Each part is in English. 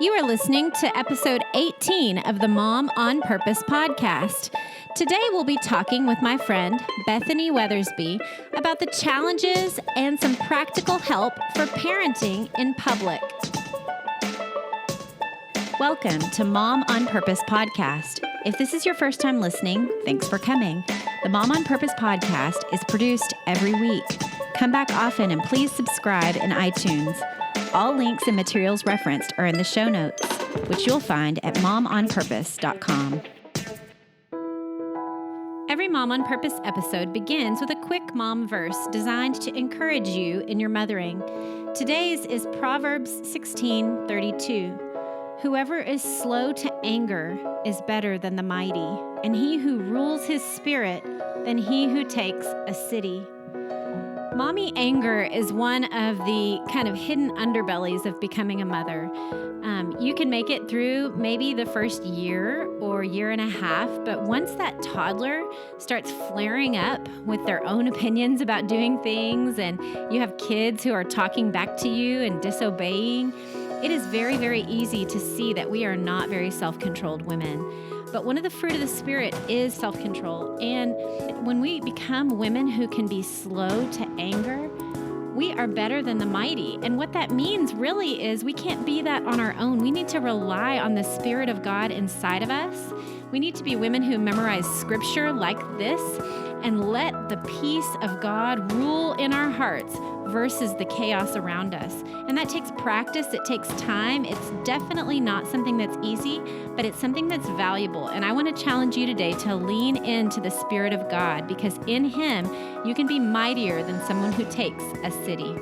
You are listening to episode 18 of the Mom on Purpose podcast. Today we'll be talking with my friend Bethany Weathersby about the challenges and some practical help for parenting in public. Welcome to Mom on Purpose podcast. If this is your first time listening, thanks for coming. The Mom on Purpose podcast is produced every week. Come back often and please subscribe in iTunes. All links and materials referenced are in the show notes, which you'll find at momonpurpose.com. Every Mom on Purpose episode begins with a quick mom verse designed to encourage you in your mothering. Today's is Proverbs 16:32. Whoever is slow to anger is better than the mighty, and he who rules his spirit than he who takes a city. Mommy anger is one of the kind of hidden underbellies of becoming a mother. You can make it through maybe the first year or year and a half, but once that toddler starts flaring up with their own opinions about doing things, and you have kids who are talking back to you and disobeying, it is very, very easy to see that we are not very self-controlled women. But one of the fruit of the Spirit is self-control. And when we become women who can be slow to anger, we are better than the mighty. And what that means really is we can't be that on our own. We need to rely on the Spirit of God inside of us. We need to be women who memorize scripture like this and let the peace of God rule in our hearts versus the chaos around us. And that takes practice. It takes time. It's definitely not something that's easy, but it's something that's valuable. And I want to challenge you today to lean into the Spirit of God, because in Him, you can be mightier than someone who takes a city.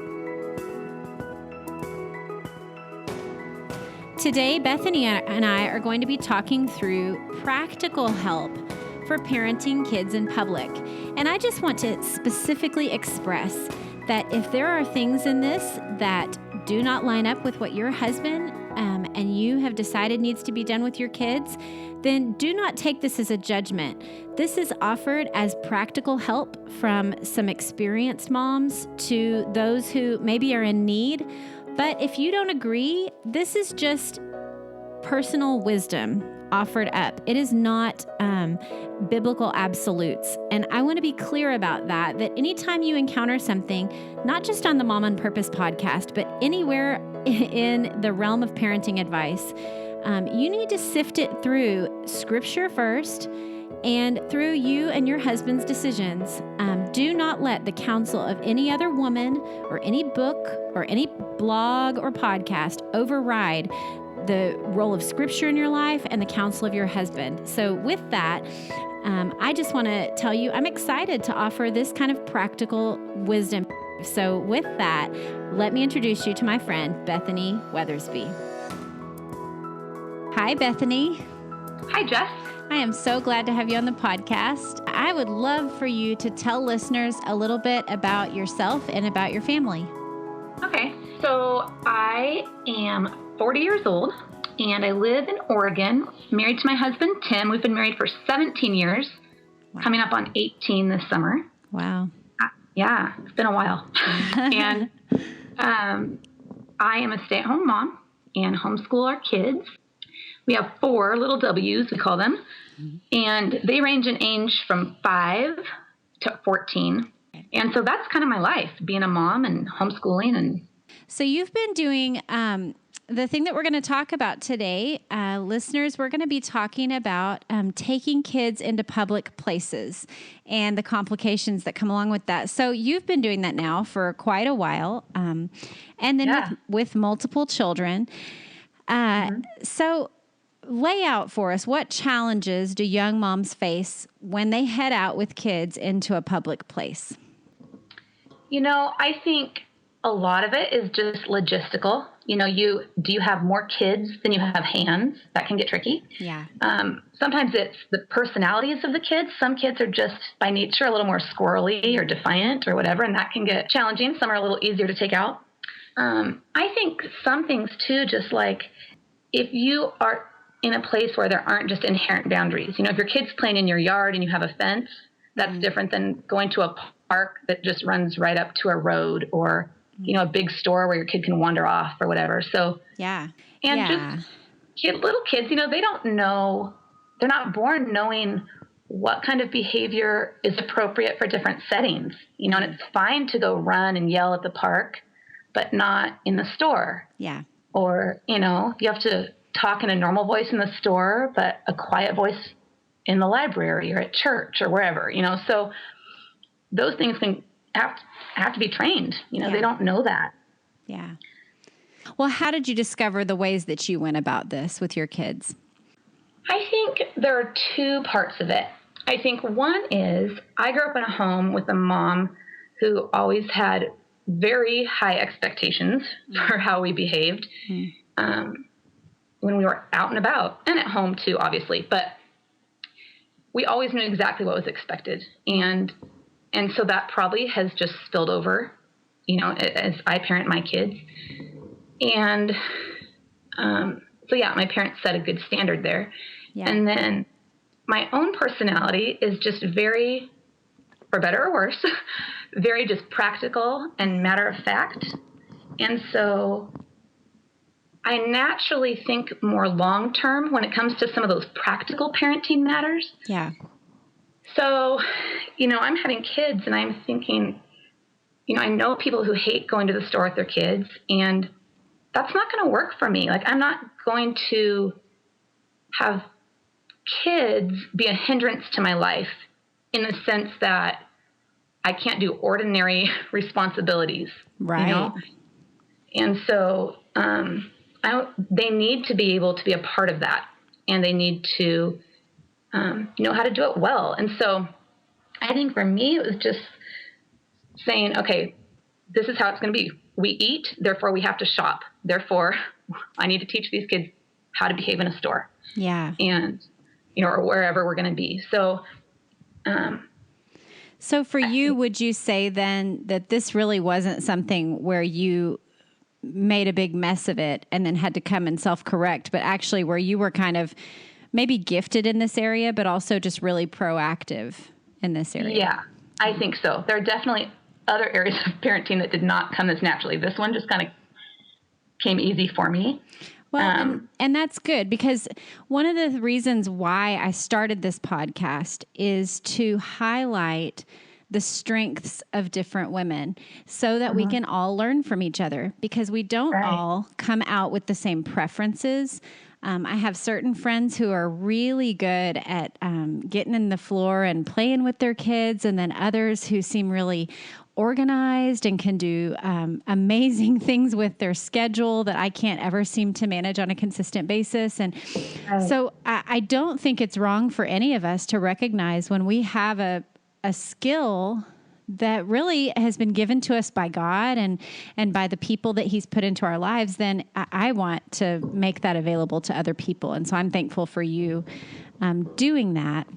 Today, Bethany and I are going to be talking through practical help for parenting kids in public. And I just want to specifically express that if there are things in this that do not line up with what your husband and you have decided needs to be done with your kids, then do not take this as a judgment. This is offered as practical help from some experienced moms to those who maybe are in need. But if you don't agree, this is just personal wisdom offered up. It is not biblical absolutes. And I want to be clear about that anytime you encounter something, not just on the Mom on Purpose podcast, but anywhere in the realm of parenting advice, you need to sift it through scripture first and through you and your husband's decisions. Do not let the counsel of any other woman or any book or any blog or podcast override the role of scripture in your life and the counsel of your husband. So with that, I just want to tell you, I'm excited to offer this kind of practical wisdom. So with that, let me introduce you to my friend, Bethany Weathersby. Hi, Bethany. Hi, Jess. I am so glad to have you on the podcast. I would love for you to tell listeners a little bit about yourself and about your family. Okay, so I am 40 years old, and I live in Oregon, married to my husband, Tim. We've been married for 17 years, coming up on 18 this summer. Wow. Yeah, it's been a while. And I am a stay-at-home mom and homeschool our kids. We have 4 little W's, we call them, and they range in age from 5 to 14. And so that's kind of my life, being a mom and homeschooling. So you've been doing the thing that we're going to talk about today, listeners, we're going to be talking about taking kids into public places and the complications that come along with that. So you've been doing that now for quite a while, and then with multiple children. So lay out for us, what challenges do young moms face when they head out with kids into a public place? You know, I think a lot of it is just logistical. You know, do you have more kids than you have hands? That can get tricky. Yeah. Sometimes it's the personalities of the kids. Some kids are just by nature a little more squirrely or defiant or whatever, and that can get challenging. Some are a little easier to take out. I think some things too, just like if you are in a place where there aren't just inherent boundaries. You know, if your kid's playing in your yard and you have a fence, that's different than going to a park that just runs right up to a road or a big store where your kid can wander off or whatever. So, yeah. And just little kids, they don't know, they're not born knowing what kind of behavior is appropriate for different settings, and it's fine to go run and yell at the park, but not in the store. Yeah. Or, you have to talk in a normal voice in the store, but a quiet voice in the library or at church or wherever, so those things can have to be trained. They don't know that. Yeah. Well, how did you discover the ways that you went about this with your kids? I think there are two parts of it. I think one is I grew up in a home with a mom who always had very high expectations for how we behaved when we were out and about, and at home too, obviously. But we always knew exactly what was expected. And so that probably has just spilled over, as I parent my kids. And so, yeah, my parents set a good standard there. Yeah. And then my own personality is just very, for better or worse, very just practical and matter of fact. And so I naturally think more long term when it comes to some of those practical parenting matters. Yeah. So, I'm having kids and I'm thinking, I know people who hate going to the store with their kids, and that's not going to work for me. Like, I'm not going to have kids be a hindrance to my life in the sense that I can't do ordinary responsibilities. Right. And so they need to be able to be a part of that, and they need to know how to do it well. And so I think for me, it was just saying, okay, this is how it's going to be. We eat, therefore we have to shop. Therefore, I need to teach these kids how to behave in a store. Yeah. And, or wherever we're going to be. So, so for you, would you say then that this really wasn't something where you made a big mess of it and then had to come and self-correct, but actually where you were kind of maybe gifted in this area, but also just really proactive in this area? Yeah, I think so. There are definitely other areas of parenting that did not come as naturally. This one just kind of came easy for me. Well, and that's good, because one of the reasons why I started this podcast is to highlight the strengths of different women so that we can all learn from each other, because we don't all come out with the same preferences. I have certain friends who are really good at getting in the floor and playing with their kids, and then others who seem really organized and can do amazing things with their schedule that I can't ever seem to manage on a consistent basis. And so I don't think it's wrong for any of us to recognize when we have a skill that really has been given to us by God and by the people that He's put into our lives, then I want to make that available to other people. And so I'm thankful for you doing that.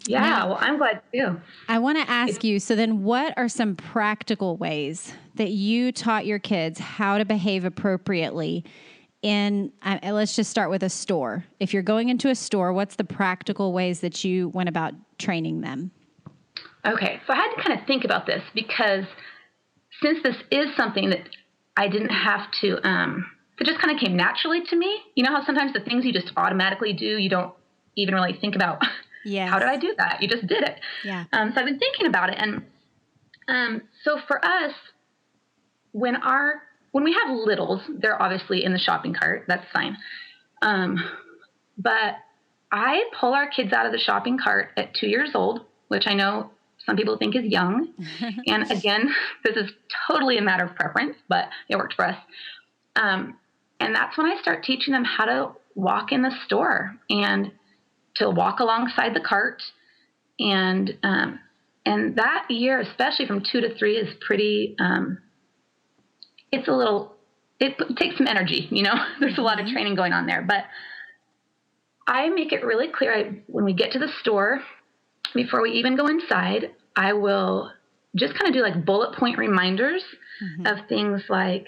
Yeah, now, well, I'm glad too. I want to ask you, so then what are some practical ways that you taught your kids how to behave appropriately in, let's just start with a store. If you're going into a store, what's the practical ways that you went about training them? Okay, so I had to kind of think about this, because since this is something that I didn't have to, it just kind of came naturally to me. You know how sometimes the things you just automatically do, you don't even really think about, how did I do that? You just did it. Yeah. So I've been thinking about it. And so for us, when we have littles, they're obviously in the shopping cart. That's fine. But I pull our kids out of the shopping cart at 2 years old, which I know some people think is young. And again, this is totally a matter of preference, but it worked for us. And that's when I start teaching them how to walk in the store and to walk alongside the cart. And that year, especially from 2 to 3, is pretty, it takes some energy, there's a lot of training going on there. But I make it really clear when we get to the store, before we even go inside, I will just kind of do like bullet point reminders of things like,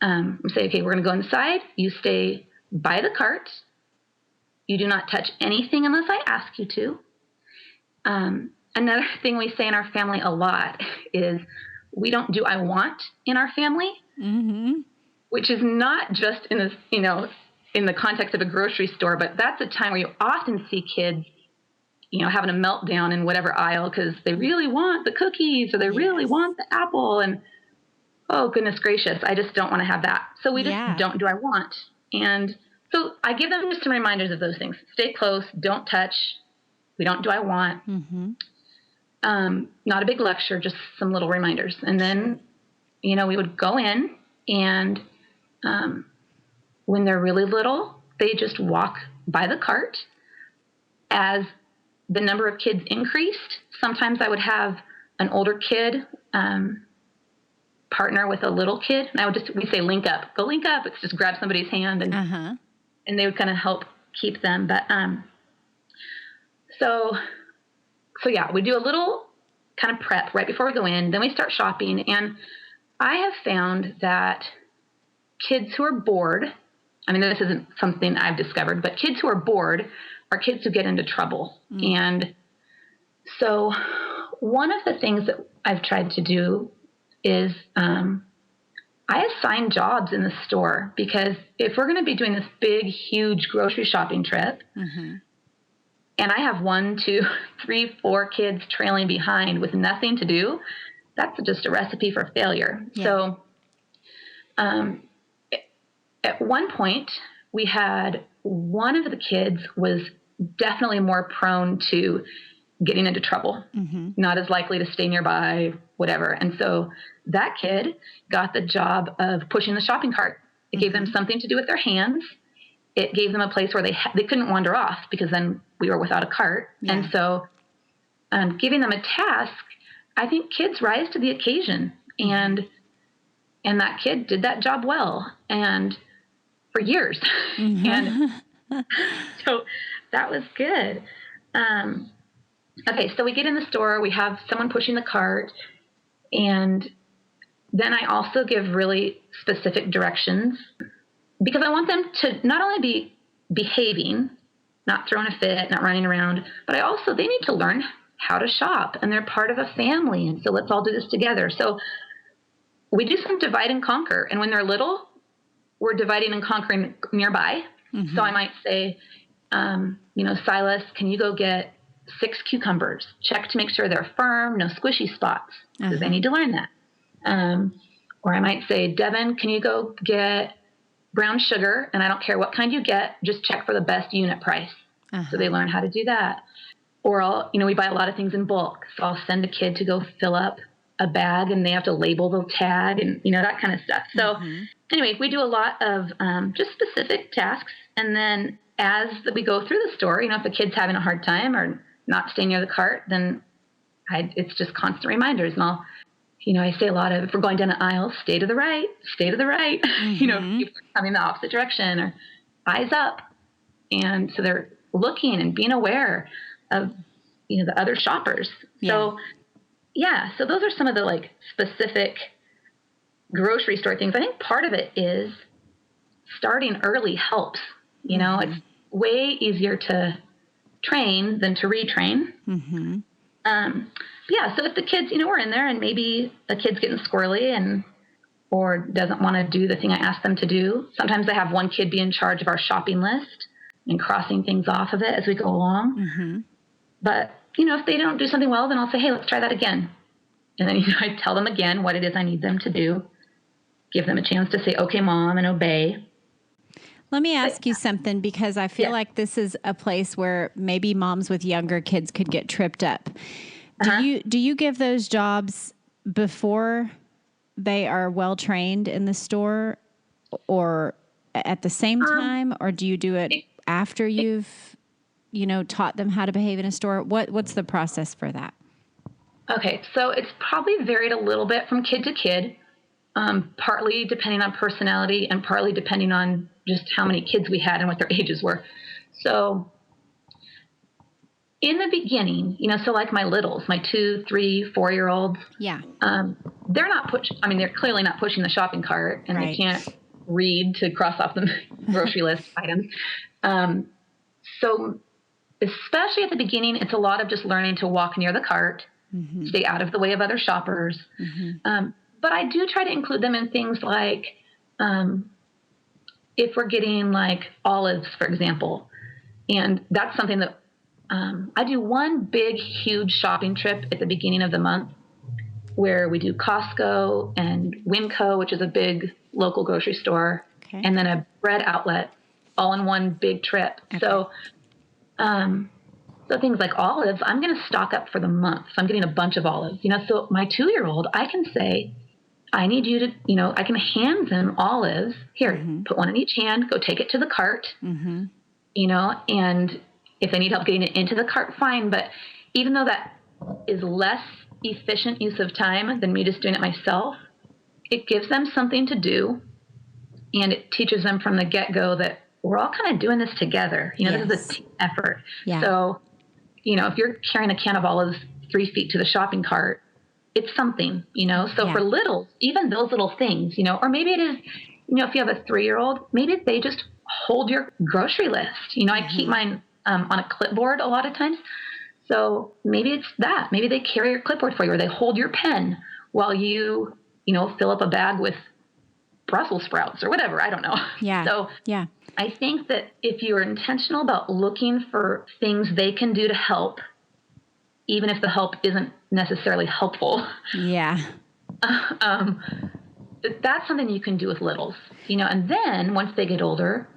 say, okay, we're going to go inside. You stay by the cart. You do not touch anything unless I ask you to. Another thing we say in our family a lot is we don't do I want in our family, which is not just in this, in the context of a grocery store, but that's a time where you often see kids, having a meltdown in whatever aisle because they really want the cookies or they really want the apple. And oh, goodness gracious, I just don't want to have that. So we just don't do I want. And so I give them just some reminders of those things. Stay close, don't touch. We don't do I want. Not a big lecture, just some little reminders. And then, we would go in and when they're really little, they just walk by the cart. As the number of kids increased, sometimes I would have an older kid partner with a little kid. And we say link up. Go link up. It's just grab somebody's hand and they would kind of help keep them. But so yeah, we do a little kind of prep right before we go in. Then we start shopping. And I have found that kids who are bored, this isn't something I've discovered, but kids who are bored are kids who get into trouble. And so one of the things that I've tried to do is I assign jobs in the store, because if we're going to be doing this big, huge grocery shopping trip, and I have 1, 2, 3, 4 kids trailing behind with nothing to do, that's just a recipe for failure. Yeah. So at one point, we had one of the kids was definitely more prone to getting into trouble, not as likely to stay nearby, whatever. And so that kid got the job of pushing the shopping cart. It gave them something to do with their hands. It gave them a place where they couldn't wander off, because then we were without a cart. Yeah. And so giving them a task, I think kids rise to the occasion. And that kid did that job well, and for years. And so that was good. Okay, so we get in the store, we have someone pushing the cart, and then I also give really specific directions, because I want them to not only be behaving, not throwing a fit, not running around, but they need to learn how to shop, and they're part of a family, and so let's all do this together. So we do some divide and conquer, and when they're little, we're dividing and conquering nearby. So I might say, Silas, can you go get 6 cucumbers? Check to make sure they're firm, no squishy spots, because they need to learn that. Or I might say, Devin, can you go get brown sugar? And I don't care what kind you get, just check for the best unit price. So they learn how to do that. Or we buy a lot of things in bulk. So I'll send a kid to go fill up a bag, and they have to label the tag and, that kind of stuff. So anyway, we do a lot of just specific tasks. And then as we go through the store, if the kid's having a hard time or not staying near the cart, then it's just constant reminders. And I say a lot of, if we're going down an aisle, stay to the right, people are coming the opposite direction, or eyes up. And so they're looking and being aware of, the other shoppers. Yeah. So those are some of the specific grocery store things. I think part of it is starting early helps. It's way easier to train than to retrain. So if the kids, we're in there and maybe a kid's getting squirrely or doesn't want to do the thing I asked them to do. Sometimes I have one kid be in charge of our shopping list and crossing things off of it as we go along. But, if they don't do something well, then I'll say, hey, let's try that again. And then, I tell them again what it is I need them to do. Give them a chance to say, okay, Mom, and obey. Let me ask you something, because I feel like this is a place where maybe moms with younger kids could get tripped up. Do you give those jobs before they are well trained in the store, or at the same time, or do you do it after you've taught them how to behave in a store? What's the process for that? Okay, so it's probably varied a little bit from kid to kid, partly depending on personality and partly depending on just how many kids we had and what their ages were. So in the beginning, so like my littles, my 2, 3, 4-year-olds, they're not they're clearly not pushing the shopping cart, and they can't read to cross off the grocery list items. So especially at the beginning, it's a lot of just learning to walk near the cart, stay out of the way of other shoppers. But I do try to include them in things like if we're getting like olives, for example, and that's something that I do one big, huge shopping trip at the beginning of the month where we do Costco and Winco, which is a big local grocery store, and then a bread outlet all in one big trip. So things like olives, I'm going to stock up for the month. So I'm getting a bunch of olives, so my 2-year-old, I can say, I need you to, I can hand them olives. Here, put one in each hand, go take it to the cart, and if they need help getting it into the cart, fine. But even though that is less efficient use of time than me just doing it myself, it gives them something to do. And it teaches them from the get-go that we're all kind of doing this together. This is a team effort. Yeah. So, if you're carrying a can of olives 3 feet to the shopping cart, it's something, So for littles, even those little things, or maybe it is, if you have a 3-year-old, maybe they just hold your grocery list. I keep mine on a clipboard a lot of times. So maybe it's that. Maybe they carry your clipboard for you, or they hold your pen while you, fill up a bag with Brussels sprouts or whatever. I don't know. Yeah. So I think that if you're intentional about looking for things they can do to help, even if the help isn't necessarily helpful. Yeah. That's something you can do with littles, and then once they get older,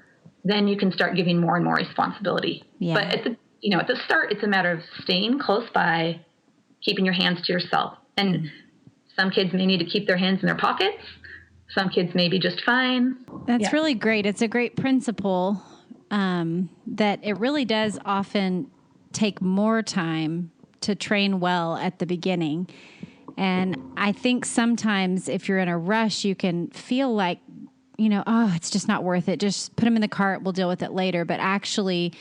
then you can start giving more and more responsibility. Yeah. But at the start, it's a matter of staying close by, keeping your hands to yourself. And some kids may need to keep their hands in their pockets. Some kids may be just fine. That's really great. It's a great principle that it really does often take more time to train well at the beginning. And I think sometimes if you're in a rush, you can feel like, it's just not worth it. Just put them in the cart. We'll deal with it later. But actually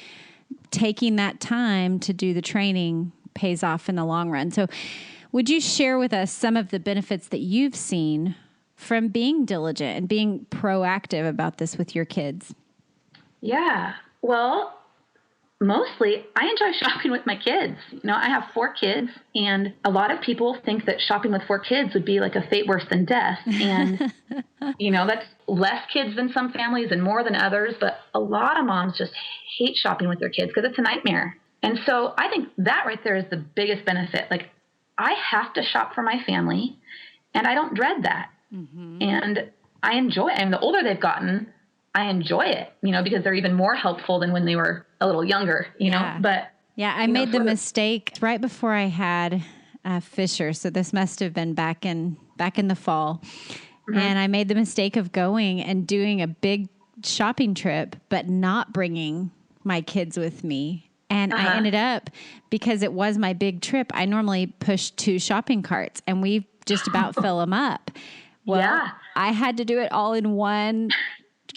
taking that time to do the training pays off in the long run. So would you share with us some of the benefits that you've seen from being diligent and being proactive about this with your kids? Yeah. Well, mostly I enjoy shopping with my kids. I have 4 kids, and a lot of people think that shopping with 4 kids would be like a fate worse than death. And, that's less kids than some families and more than others. But a lot of moms just hate shopping with their kids because it's a nightmare. And so I think that right there is the biggest benefit. Like, I have to shop for my family, and I don't dread that. And I enjoy it. And the older they've gotten, I enjoy it, because they're even more helpful than when they were a little younger, know, but I made the mistake right before I had Fisher. So this must have been back in the fall. And I made the mistake of going and doing a big shopping trip, but not bringing my kids with me. And I ended up, because it was my big trip, I normally push 2 shopping carts and we just about fill them up. Well, I had to do it all in one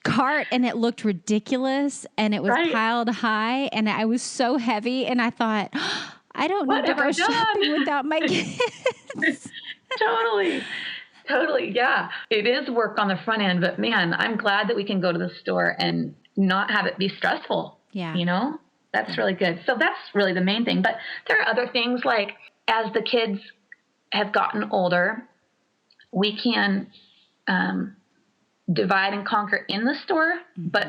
cart, and it looked ridiculous, and it was piled high, and I was so heavy, and I thought, I don't need to go shopping without my kids. Totally. Yeah. It is work on the front end, but man, I'm glad that we can go to the store and not have it be stressful. Yeah. That's really good. So that's really the main thing. But there are other things, like as the kids have gotten older, we can divide and conquer in the store, but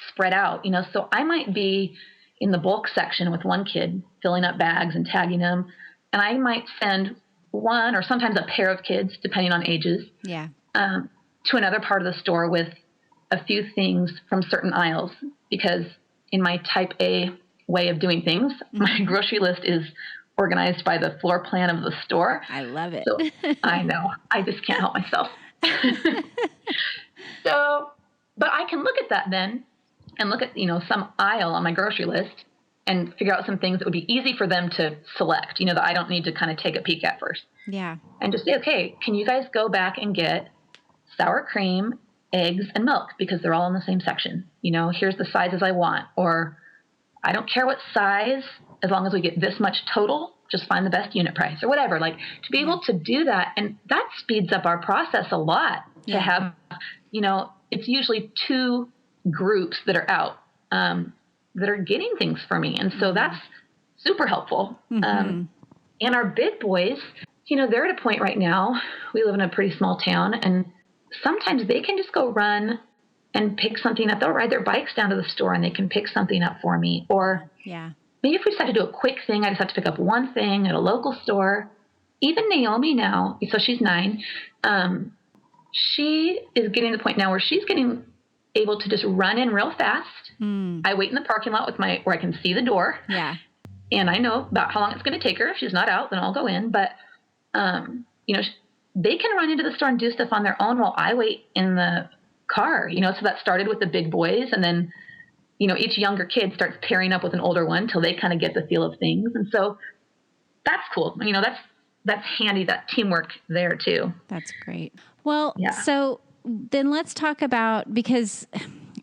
spread out, so I might be in the bulk section with one kid filling up bags and tagging them. And I might send one or sometimes a pair of kids, depending on ages, to another part of the store with a few things from certain aisles, because in my type A way of doing things, my grocery list is organized by the floor plan of the store. I love it. So, I know. I just can't help myself. So, but I can look at that then and look at, some aisle on my grocery list and figure out some things that would be easy for them to select, that I don't need to kind of take a peek at first. Yeah. And just say, okay, can you guys go back and get sour cream, eggs, and milk, because they're all in the same section. Here's the sizes I want, or I don't care what size, as long as we get this much total, just find the best unit price, or whatever. Like, to be able to do that, and that speeds up our process a lot. To have, it's usually 2 groups that are out that are getting things for me, and so that's super helpful. And our big boys, they're at a point right now. We live in a pretty small town, and sometimes they can just go run and pick something up. They'll ride their bikes down to the store and they can pick something up for me. Or maybe if we just had to do a quick thing, I just have to pick up one thing at a local store. Even Naomi now, so she's 9, she is getting to the point now where she's getting able to just run in real fast. I wait in the parking lot where I can see the door. Yeah. And I know about how long it's going to take her. If she's not out, then I'll go in. But, they can run into the store and do stuff on their own while I wait in the car. So that started with the big boys. And then, each younger kid starts pairing up with an older one till they kind of get the feel of things. And so that's cool. That's handy, that teamwork there too. That's great. Well, so then let's talk about, because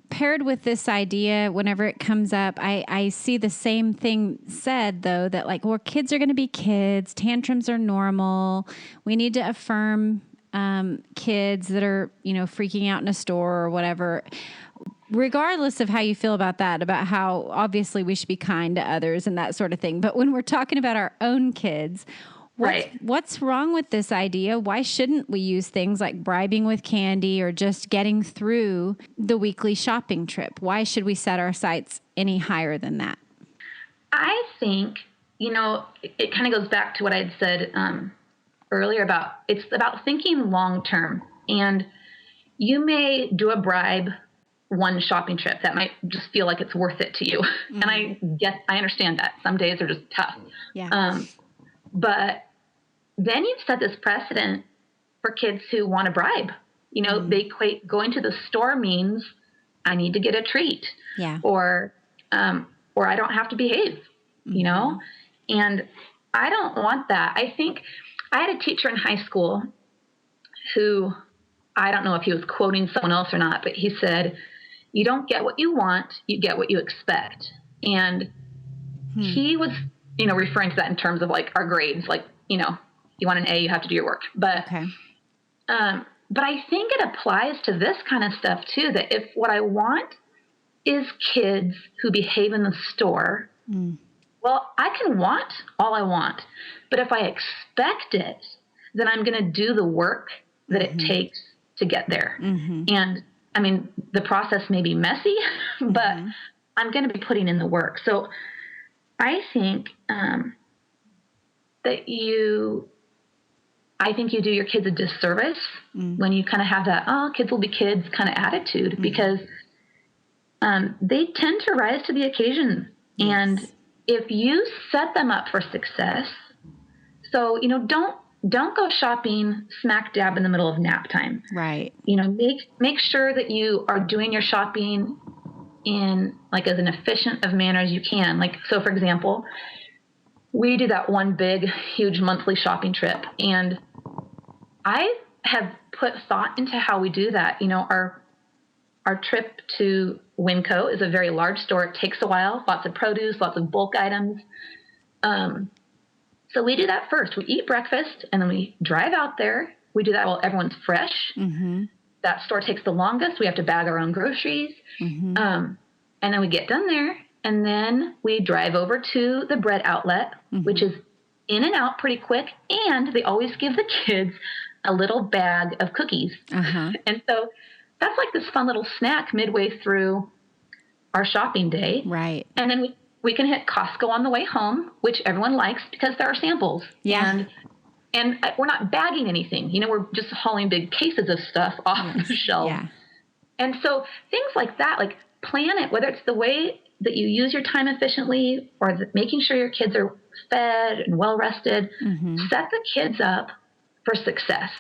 paired with this idea, whenever it comes up, I see the same thing said, though, that kids are going to be kids. Tantrums are normal. We need to affirm kids that are, freaking out in a store or whatever, regardless of how you feel about that, about how obviously we should be kind to others and that sort of thing. But when we're talking about our own kids, what's wrong with this idea? Why shouldn't we use things like bribing with candy or just getting through the weekly shopping trip? Why should we set our sights any higher than that? I think, it kind of goes back to what I had said earlier about, it's about thinking long term. And you may do a bribe one shopping trip that might just feel like it's worth it to you. Mm-hmm. And I understand that. Some days are just tough. Yeah. But then you've set this precedent for kids who want to bribe. They equate going to the store means I need to get a treat. Yeah. Or I don't have to behave, and I don't want that. I think I had a teacher in high school who, I don't know if he was quoting someone else or not, but he said, you don't get what you want, you get what you expect. And he was, referring to that in terms of our grades, you want an A, you have to do your work. But, but I think it applies to this kind of stuff too, that if what I want is kids who behave in the store, well, I can want all I want, but if I expect it, then I'm going to do the work that it takes to get there. And I mean, the process may be messy, but I'm going to be putting in the work. So I think that you do your kids a disservice when you kind of have that, kids will be kids kind of attitude, because they tend to rise to the occasion. Yes. And if you set them up for success, so, don't go shopping smack dab in the middle of nap time. Right. Make sure that you are doing your shopping in as an efficient of manner as you can. So for example, we do that one big, huge monthly shopping trip, and I have put thought into how we do that. Our trip to Winco is a very large store. It takes a while, lots of produce, lots of bulk items. So we do that first. We eat breakfast, and then we drive out there. We do that while everyone's fresh. That store takes the longest. We have to bag our own groceries. And then we get done there, and then we drive over to the bread outlet, which is in and out pretty quick. And they always give the kids a little bag of cookies. And so that's this fun little snack midway through our shopping day. Right. And then we can hit Costco on the way home, which everyone likes because there are samples. Yeah. And we're not bagging anything. We're just hauling big cases of stuff off the shelf. Yeah. And so things like that, plan it, whether it's the way that you use your time efficiently or making sure your kids are fed and well rested. Set the kids up for success.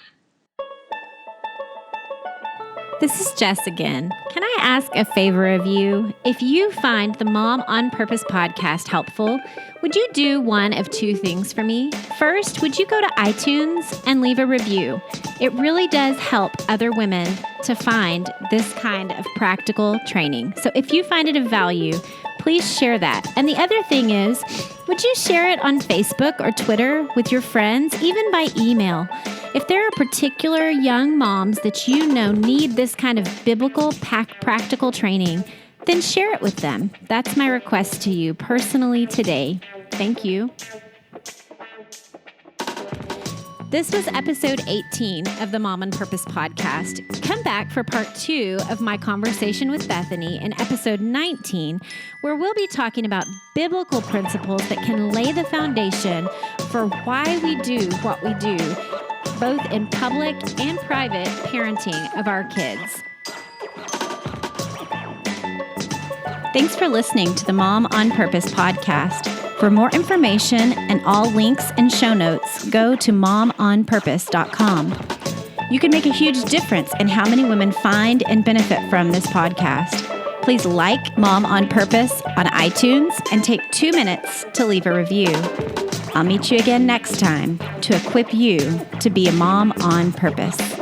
This is Jess again. Can I ask a favor of you? If you find the Mom on Purpose podcast helpful, would you do one of two things for me? First, would you go to iTunes and leave a review? It really does help other women to find this kind of practical training. So if you find it of value, please share that. And the other thing is, would you share it on Facebook or Twitter with your friends, even by email? If there are particular young moms that you know need this kind of biblical practical training, then share it with them. That's my request to you personally today. Thank you. This was episode 18 of the Mom on Purpose podcast. Come back for part 2 of my conversation with Bethany in episode 19, where we'll be talking about biblical principles that can lay the foundation for why we do what we do, both in public and private parenting of our kids. Thanks for listening to the Mom on Purpose podcast. For more information and all links and show notes, go to momonpurpose.com. You can make a huge difference in how many women find and benefit from this podcast. Please like Mom on Purpose on iTunes and take 2 minutes to leave a review. I'll meet you again next time to equip you to be a mom on purpose.